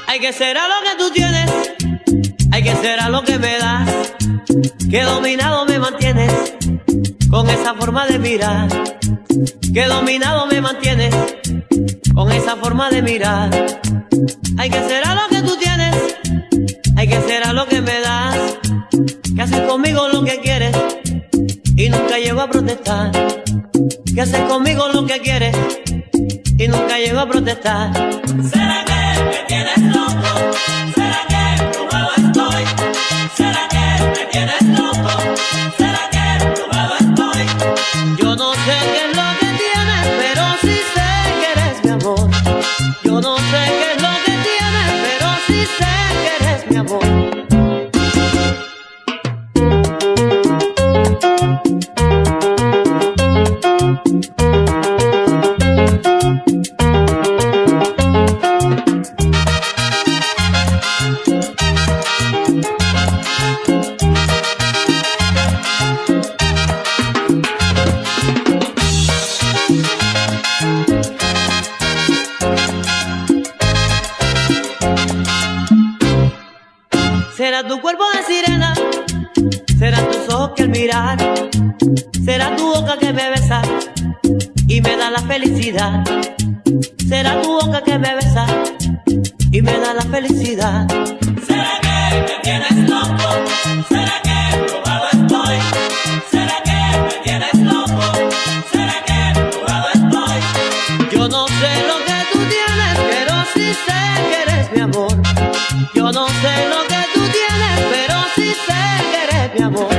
Hay que ser a lo que tú tienes, hay que ser a lo que me das, que dominado me mantienes con esa forma de mirar, que dominado me mantienes con esa forma de mirar. Hay que ser a lo que tú tienes, hay que ser a lo que me das, que haces conmigo lo que quieres y nunca llego a protestar, que haces conmigo lo que quieres y nunca llego a protestar. ¿Será que me tienes loco? ¿Será que probado estoy? ¿Será que me tienes loco? ¿Será que probado estoy? Yo no sé qué es lo que tienes, pero sí sé que eres mi amor. Yo no sé qué es lo que tienes, pero sí sé que eres mi amor. Será tu cuerpo de sirena, serán tus ojos que al mirar, será tu boca que me besa y me da la felicidad. Será tu boca que me besa y me da la felicidad. ¿Será que me tienes loco? ¿Será que probado estoy? ¿Será que me tienes loco? ¿Será que probado estoy? Yo no sé lo que tú tienes, pero sí sé que eres mi amor. Yo no sé lo que tú tienes, pero sí sé que eres mi amor.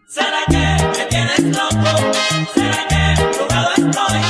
¿Será que me tienes loco? ¿Será que probado estoy?